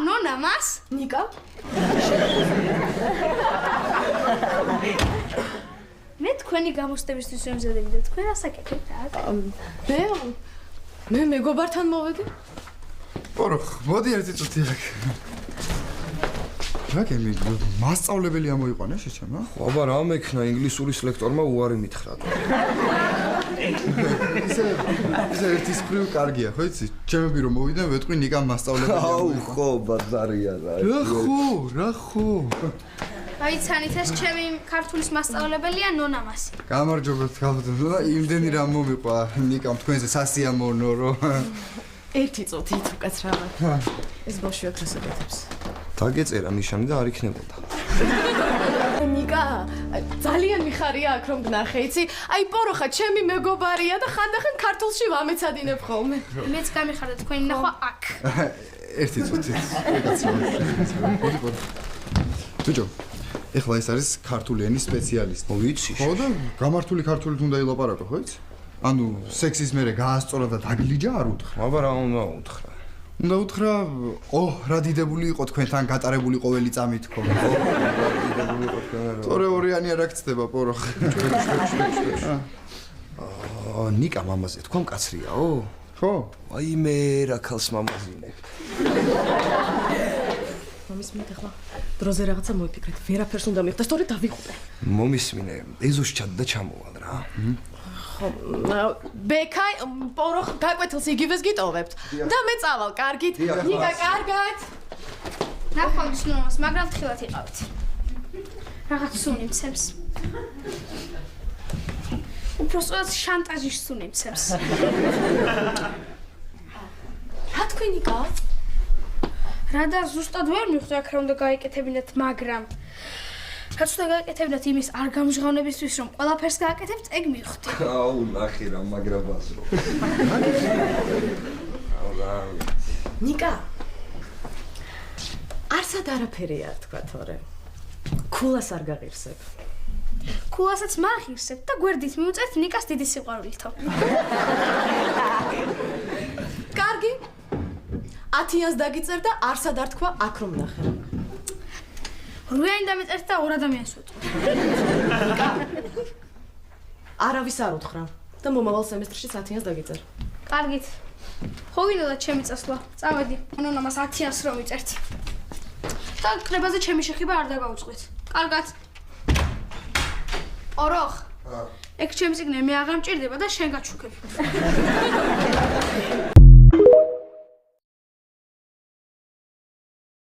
ნონა მას? ნიკა? მე თქვენი გამოსტებისთვის ვემზადები და თქვენ ასაკეთებთ აქ. მე მეგობართან მოვედი. პოროხ, მოდი ერთი წუთი აქ. რაკემი, მასწავლებელი ამოიყვანე შეჩემა? აბა რა მექნა ინგლისურის ლექტორმა უარი მითხრა. ისე ერთის მხრივ კარგია, ხო იცი? ჩემები რომ მოვიდნენ, ვეთქვი ნიკამ მასწავლებელი. აუ, ხო, ბაზარია რა. რა ხო? გაიცანით ეს ჩემი ქართულის მასწავლებელია ნონა მასი. გამარჯობათ, გალბატონო. იმდენი რამ მომიყვა ნიკამ თქვენზე სასიამოვნო რომ. ერთი წუთი უკაცრავად. ეს ბავშვი აქ რასაკეთებს? დაგეწერა ნიშანი და არ იქნებოდა. ნიკა, ძალიან მიხარია აქ რომ გნახე, იცი? აი პოროხა, ჩემი მეგობარია და ხანდახან ქართულში ვამეცადინებ ხოლმე. მეც გამიხარდა თქვენი ნახვა აქ. ერთი წუთი. ბიჭო, ეხლა ეს არის ქართული ენის სპეციალისტი. ვიცი. ხო და გამართული ქართულით უნდა ილაპარაკო, ხო იცი? ანუ სექსის მერე გაასწორა და დაგლიჯა არ უთხრა. აბა რა უნდა უთხრა? უნდა უთხრა, რა დიდებული იყო თქვენთან გატარებული ყოველი წამით ხო. თორე ორიანი არ აქცდება პოროხ. ნიკა მამაზე თქვა მკაცრიაო? ხო? აი მე რა ქალს მამაზინებ. მომისმინეთ ახლა. დროზე რაღაცა მოიფიქრეთ. ვერაფერს უნდა მიხდა, სწორედ დავიღუპე. მომისმინე, ეზოში ჩად და ჩამოვალ რა. ბექა, პოროხ, გაკვეთილს იგივეს გიტოვებთ. და მე წავალ, კარგით. ნიკა, კარგად. ნახავთ ნონას, მაგრამ თხილად იყავით. რაღაც სუნი მცემს. უბრალოდ შანტაჟის სუნი მცემს. რა თქვი ნიკა? რა და ზუსტად ვერ მივხვდი აქ რა უნდა გაიკეთებინათ, მაგრამ რაც უნდა გააკეთებინათ იმის არ გამჟღავნებისთვის რომ ყველაფერს გააკეთებთ, ეგ მივხვდი. აუ, ნახე რა მაგრა ბაზრო. ნიკა. არსად არაფერი არ თქვა თორე. ქულას არ გაღირსებ. ქულასაც მაღირსებ და გვერდით მიუწერთ ნიკას დიდი სიყვარულითო. კარგი. 10-იანს დაგიწერ და არსად არ თქვა აქ რომ ნახე. 8-იანი დამეწერთ და 2 ადამიანს ვუწევ. არავის არ უთხრა და მომავალ სემესტრში 10-იანს დაგიწერ. კარგით. ხო გინდოდა ჩემი წასვლა. წავედი. ნონა მას 10-იანს რომ ვიწერთ. და კრებაზე ჩემი შეხება არ დაგაუწყვით. კარგად. პოროხ. ეგ ჩემი წიგნი მე აღარ მჭირდება და შენ გაჩუქებ.